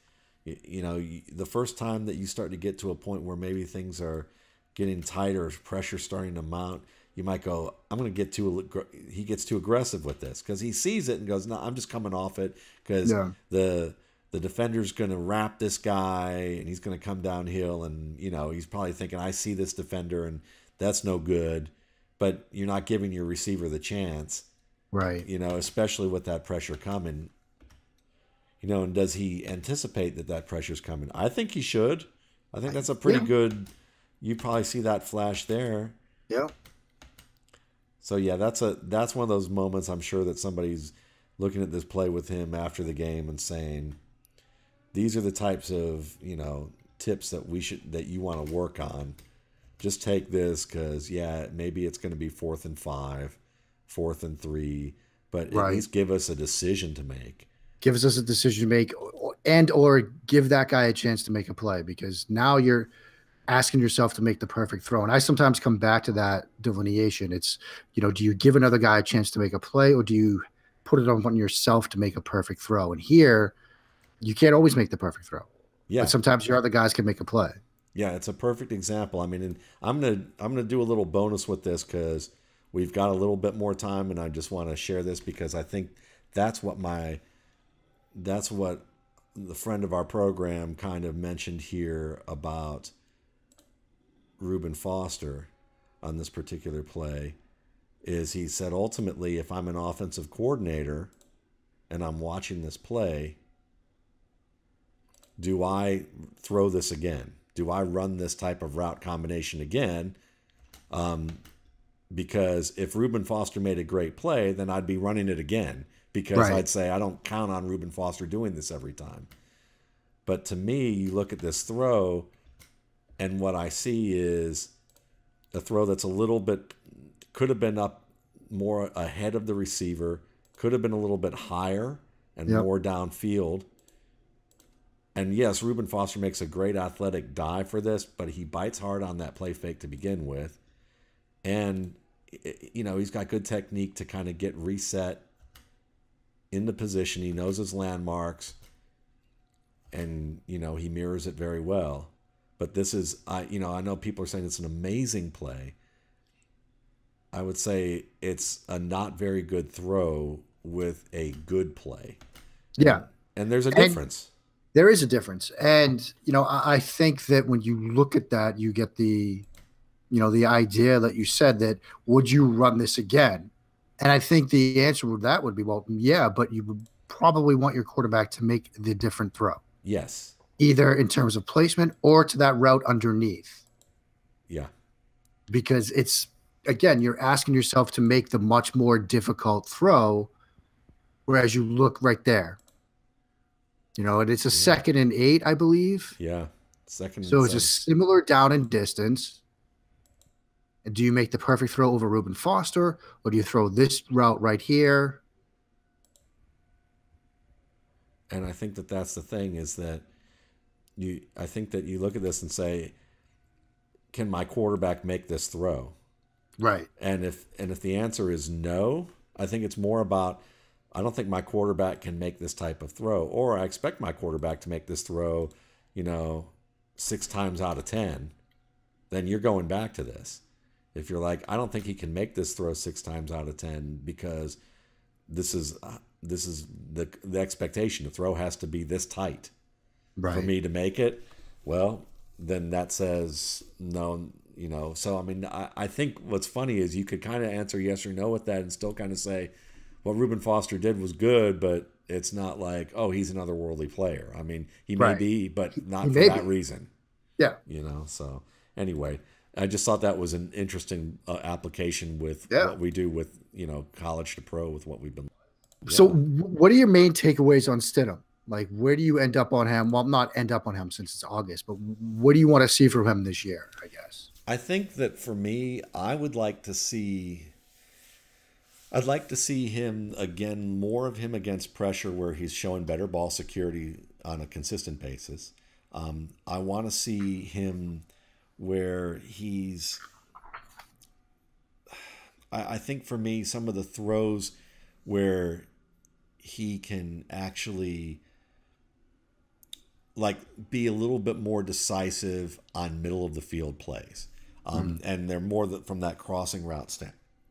The first time that you start to get to a point where maybe things are getting tighter, pressure starting to mount, you might go, he gets too aggressive with this because he sees it and goes, no, I'm just coming off it because the defender's going to wrap this guy and he's going to come downhill and, he's probably thinking, I see this defender and that's no good, but you're not giving your receiver the chance. Right. Especially with that pressure coming, and does he anticipate that pressure's coming? I think he should. I think that's a pretty good, you probably see that flash there. Yeah. So yeah, that's one of those moments I'm sure that somebody's looking at this play with him after the game and saying, these are the types of, tips that you want to work on. Just take this because, maybe it's going to be 4th and 5, 4th and 3, but at least give us a decision to make. Give us a decision to make or give that guy a chance to make a play because now you're asking yourself to make the perfect throw. And I sometimes come back to that delineation. It's, do you give another guy a chance to make a play or do you put it on yourself to make a perfect throw? And here, you can't always make the perfect throw. Yeah. But sometimes your other guys can make a play. Yeah, it's a perfect example. I mean, and I'm gonna do a little bonus with this because we've got a little bit more time, and I just want to share this because I think that's what the friend of our program kind of mentioned here about Reuben Foster on this particular play. Is he said ultimately, if I'm an offensive coordinator and I'm watching this play, do I throw this again? Do I run this type of route combination again? Because if Reuben Foster made a great play, then I'd be running it again because Right. I'd say I don't count on Reuben Foster doing this every time. But to me, you look at this throw, and what I see is a throw that's a little bit, could have been up more ahead of the receiver, could have been a little bit higher and Yep. more downfield. And yes, Reuben Foster makes a great athletic dive for this, but he bites hard on that play fake to begin with. And, he's got good technique to kind of get reset in the position. He knows his landmarks, and, he mirrors it very well. But this is, I know people are saying it's an amazing play. I would say it's a not very good throw with a good play. Yeah. And there's a And difference. there is a difference. And, I think that when you look at that, you get the idea that you said that, would you run this again? And I think the answer to that would be, well, yeah, but you would probably want your quarterback to make the different throw, Yes. either in terms of placement or to that route underneath. Yeah. Because it's, again, you're asking yourself to make the much more difficult throw, whereas you look right there. And it's a 2nd and 8, I believe. Yeah. Second. So it's a similar down and distance. And do you make the perfect throw over Reuben Foster, or do you throw this route right here? And I think that that's the thing, is that I think that you look at this and say, can my quarterback make this throw? Right. And if the answer is no, I think it's more about, I don't think my quarterback can make this type of throw, or I expect my quarterback to make this throw, 6 times out of 10. Then you're going back to this. If you're like, I don't think he can make this throw 6 times out of 10, because this is the expectation. The throw has to be this tight for me to make it. Well, then that says no. So I mean, I think what's funny is you could kind of answer yes or no with that and still kind of say what Reuben Foster did was good, but it's not like, oh, he's an otherworldly player. I mean, he may be, but not for that reason. Yeah. So anyway, I just thought that was an interesting application with what we do with, college to pro, with what we've been. Yeah. So what are your main takeaways on Stidham? Like, where do you end up on him? Well, not end up on him since it's August, but what do you want to see from him this year, I guess? I think that for me, I'd like to see him again, more of him against pressure, where he's showing better ball security on a consistent basis. I want to see him where he's, I think for me, some of the throws where he can actually be a little bit more decisive on middle of the field plays. And they're more from that crossing route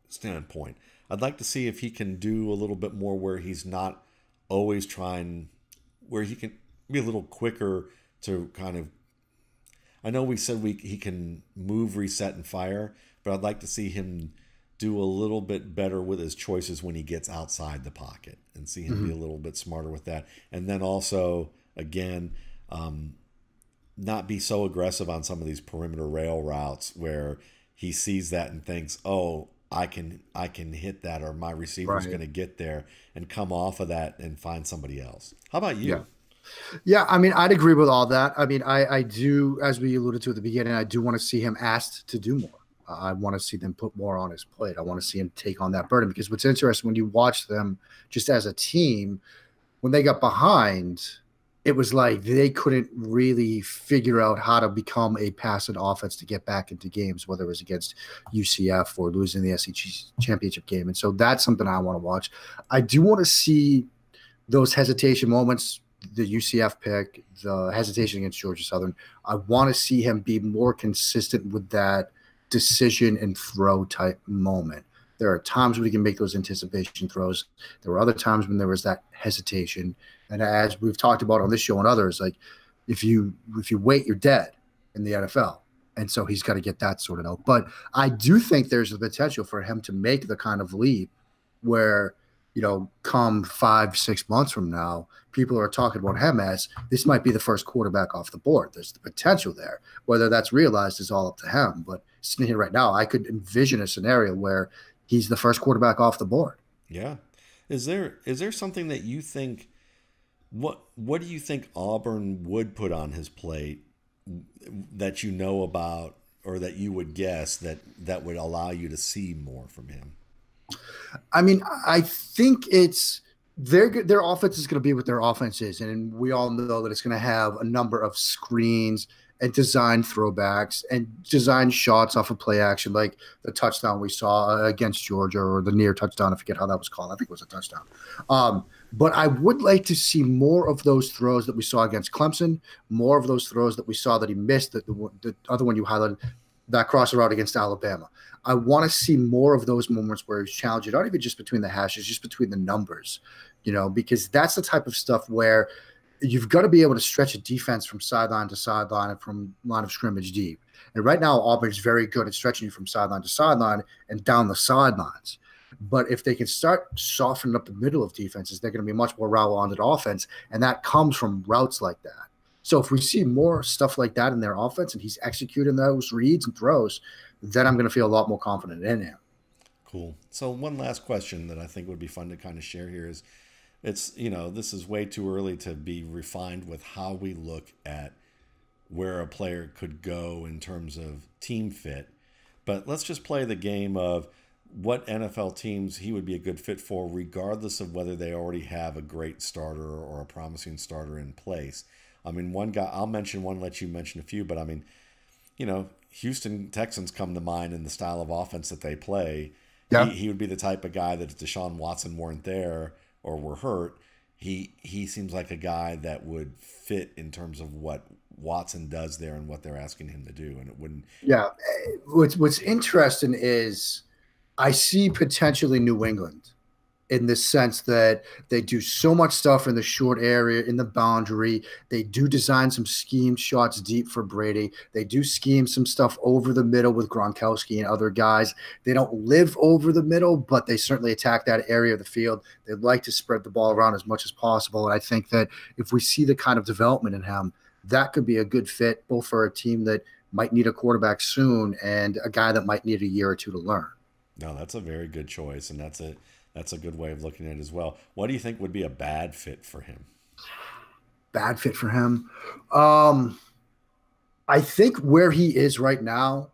standpoint. I'd like to see if he can do a little bit more where he's not always trying, where he can be a little quicker to kind of, I know we said he can move, reset, and fire, but I'd like to see him do a little bit better with his choices when he gets outside the pocket, and see him be a little bit smarter with that. And then also, again, not be so aggressive on some of these perimeter rail routes where he sees that and thinks, oh, I can hit that, or my receiver's going to get there, and come off of that and find somebody else. How about you? Yeah, I mean, I'd agree with all that. I mean, I do, as we alluded to at the beginning, I do want to see him asked to do more. I want to see them put more on his plate. I want to see him take on that burden, because what's interesting when you watch them just as a team, when they got behind, it was like they couldn't really figure out how to become a passing offense to get back into games, whether it was against UCF or losing the SEC championship game. And so that's something I want to watch. I do want to see those hesitation moments, the UCF pick, the hesitation against Georgia Southern. I want to see him be more consistent with that decision and throw type moment. There are times when he can make those anticipation throws. There were other times when there was that hesitation. And as we've talked about on this show and others, like if you wait, you're dead in the NFL. And so he's got to get that sorted out. But I do think there's the potential for him to make the kind of leap where, come 5-6 months from now, people are talking about him as this might be the first quarterback off the board. There's the potential there. Whether that's realized is all up to him. But sitting here right now, I could envision a scenario where he's the first quarterback off the board. Yeah. Is there something that you think, what do you think Auburn would put on his plate that you know about, or that you would guess that would allow you to see more from him? I mean, I think it's their offense is going to be what their offense is, and we all know that it's going to have a number of screens and design throwbacks and design shots off of play action, like the touchdown we saw against Georgia, or the near touchdown. I forget how that was called. I think it was a touchdown. But I would like to see more of those throws that we saw against Clemson, more of those throws that we saw that he missed, the other one you highlighted, that crosser route against Alabama. I want to see more of those moments where he's challenging, not even just between the hashes, just between the numbers, because that's the type of stuff where you've got to be able to stretch a defense from sideline to sideline and from line of scrimmage deep. And right now, Auburn's very good at stretching you from sideline to sideline and down the sidelines. But if they can start softening up the middle of defenses, they're going to be much more route-oriented offense, and that comes from routes like that. So if we see more stuff like that in their offense and he's executing those reads and throws, then I'm going to feel a lot more confident in him. Cool. So one last question that I think would be fun to kind of share here is, this is way too early to be refined with how we look at where a player could go in terms of team fit. But let's just play the game of what NFL teams he would be a good fit for, regardless of whether they already have a great starter or a promising starter in place. I mean, one guy, I'll mention one, let you mention a few, but I mean, Houston Texans come to mind in the style of offense that they play. Yeah. He would be the type of guy that if Deshaun Watson weren't there or were hurt, he seems like a guy that would fit in terms of what Watson does there and what they're asking him to do. And it wouldn't. Yeah. What's interesting is I see potentially New England in the sense that they do so much stuff in the short area, in the boundary. They do design some scheme shots deep for Brady. They do scheme some stuff over the middle with Gronkowski and other guys. They don't live over the middle, but they certainly attack that area of the field. They like to spread the ball around as much as possible. And I think that if we see the kind of development in him, that could be a good fit both for a team that might need a quarterback soon and a guy that might need a year or two to learn. No, that's a very good choice, and that's a good way of looking at it as well. What do you think would be a bad fit for him? Bad fit for him? I think where he is right now,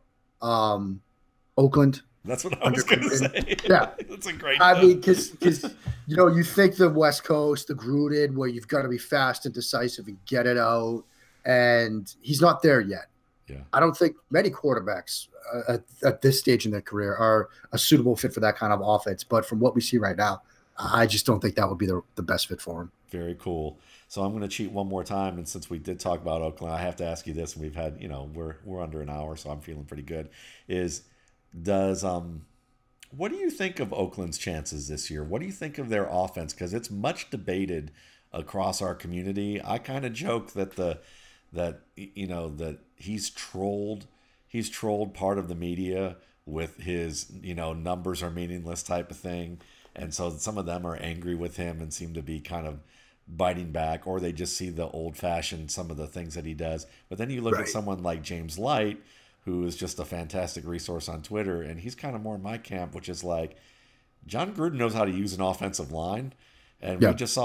Oakland. That's what I was going to say. Yeah. That's a great I mean, because you think the West Coast, the Gruden, where you've got to be fast and decisive and get it out, and he's not there yet. Yeah. I don't think many quarterbacks at this stage in their career are a suitable fit for that kind of offense. But from what we see right now, I just don't think that would be the best fit for him. Very cool. So I'm going to cheat one more time, and since we did talk about Oakland, I have to ask you this. And we've had, we're under an hour, so I'm feeling pretty good. What do you think of Oakland's chances this year? What do you think of their offense? Because it's much debated across our community. I kind of joke that he's trolled part of the media with his numbers are meaningless type of thing, and so some of them are angry with him and seem to be kind of biting back, or they just see the old-fashioned some of the things that he does. But then you look at someone like James Light, who is just a fantastic resource on Twitter, and he's kind of more in my camp, which is like, John Gruden knows how to use an offensive line. And we just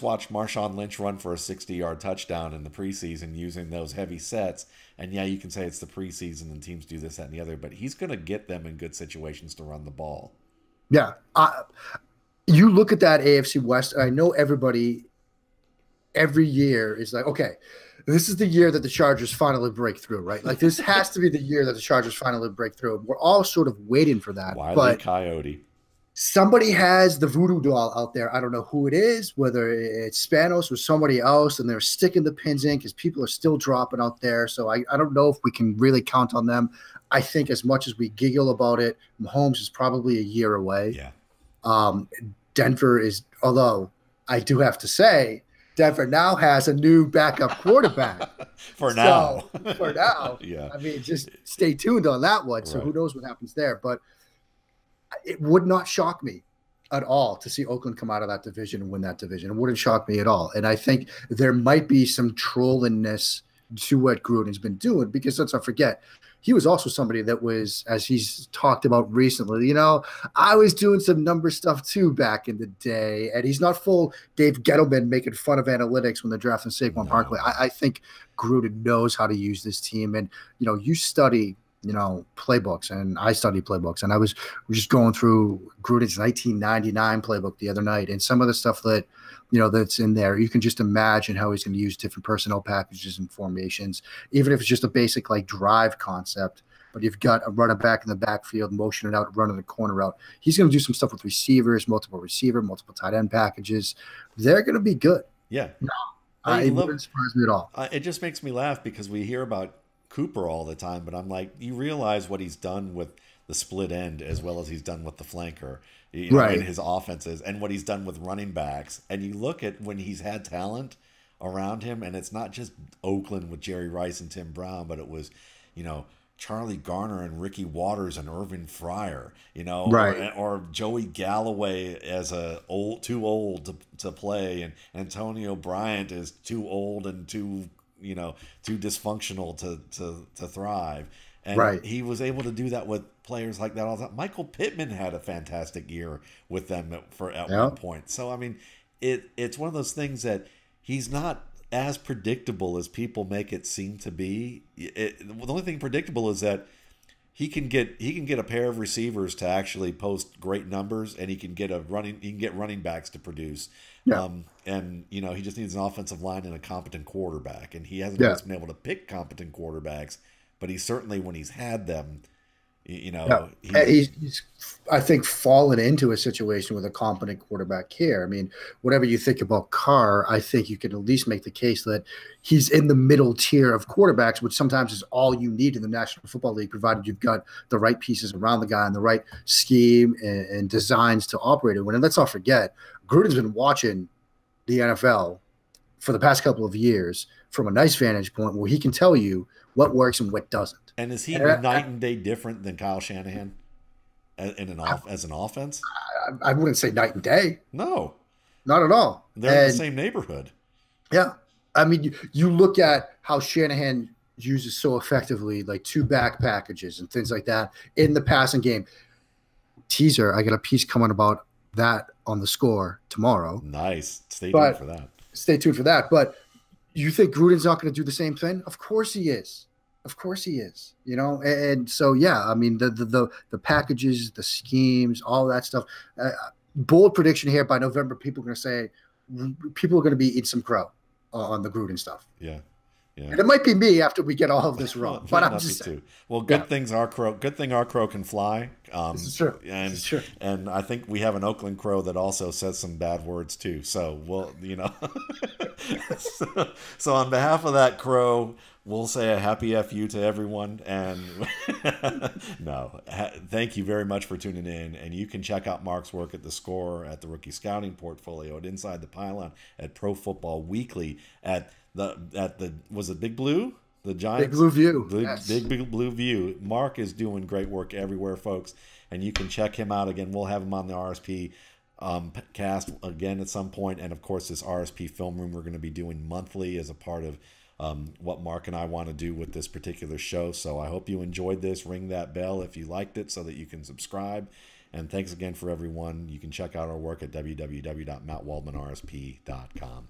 watched Marshawn Lynch run for a 60-yard touchdown in the preseason using those heavy sets. And yeah, you can say it's the preseason and teams do this, that, and the other, but he's going to get them in good situations to run the ball. Yeah. You look at that AFC West, I know everybody every year is like, okay, this is the year that the Chargers finally break through, right? Like this has to be the year that the Chargers finally break through. We're all sort of waiting for that. Wile E. Coyote. Somebody has the voodoo doll out there. I don't know who it is, whether it's Spanos or somebody else, and they're sticking the pins in because people are still dropping out there. So I don't know if we can really count on them. I think as much as we giggle about it, Mahomes is probably a year away. Yeah. Denver is, although I do have to say, Denver now has a new backup quarterback. For now. Yeah. I mean, just stay tuned on that one. So who knows what happens there. But it would not shock me at all to see Oakland come out of that division and win that division. It wouldn't shock me at all. And I think there might be some trollingness to what Gruden's been doing, because let's not forget, he was also somebody that was, as he's talked about recently, I was doing some number stuff too back in the day. And he's not full Dave Gettleman making fun of analytics when they're drafting Saquon Barkley. I think Gruden knows how to use this team. And, you study, playbooks, and I study playbooks. And I was just going through Gruden's 1999 playbook the other night, and some of the stuff that, that's in there, you can just imagine how he's going to use different personnel packages and formations, even if it's just a basic like drive concept. But you've got a running back in the backfield, motioning out, running the corner out. He's going to do some stuff with receivers, multiple tight end packages. They're going to be good. Yeah. No, it wouldn't surprise me at all. It just makes me laugh because we hear about Cooper all the time, but I'm like, you realize what he's done with the split end as well as he's done with the flanker. In his offenses, and what he's done with running backs. And you look at when he's had talent around him, and it's not just Oakland with Jerry Rice and Tim Brown, but it was, Charlie Garner and Ricky Waters and Irvin Fryer, or Joey Galloway as too old to play, and Antonio Bryant is too old and too dysfunctional to thrive. And he was able to do that with players like that all the time. Michael Pittman had a fantastic year with them at one point. So, I mean, it's one of those things that he's not as predictable as people make it seem to be. The only thing predictable is that he can get a pair of receivers to actually post great numbers, and he can get running backs to produce. Yeah. And he just needs an offensive line and a competent quarterback, and he hasn't always been able to pick competent quarterbacks. But he's certainly, when he's had them, he's I think, fallen into a situation with a competent quarterback here. I mean, whatever you think about Carr, I think you can at least make the case that he's in the middle tier of quarterbacks, which sometimes is all you need in the National Football League, provided you've got the right pieces around the guy and the right scheme and designs to operate it with. And let's not forget, Gruden's been watching the NFL for the past couple of years from a nice vantage point where he can tell you what works and what doesn't. And is he night and day different than Kyle Shanahan as an offense? I wouldn't say night and day. No. Not at all. They're in the same neighborhood. Yeah. I mean, you look at how Shanahan uses so effectively, like two back packages and things like that in the passing game. Teaser, I got a piece coming about that on The Score tomorrow. Nice. Stay tuned for that. Stay tuned for that. But you think Gruden's not going to do the same thing? Of course he is. Of course he is. And so, yeah, I mean, the packages, the schemes, all that stuff. Bold prediction here: by November, people are going to be eating some crow on the Gruden stuff. Yeah. Yeah. And it might be me after we get all of this wrong, but I'm just saying. Well, good thing our crow can fly. This is true. And, this is true. And I think we have an Oakland crow that also says some bad words too. So so on behalf of that crow, we'll say a happy FU to everyone. And thank you very much for tuning in. And you can check out Mark's work at The Score, at the Rookie Scouting Portfolio, at Inside the Pylon, at Pro Football Weekly, at the was it Big Blue? The Giants? Big Blue View. Big Blue View. Mark is doing great work everywhere, folks. And you can check him out. Again, we'll have him on the RSP cast again at some point. And, of course, this RSP Film Room we're going to be doing monthly as a part of what Mark and I want to do with this particular show. So I hope you enjoyed this. Ring that bell if you liked it so that you can subscribe. And thanks again for everyone. You can check out our work at www.mattwaldmanrsp.com.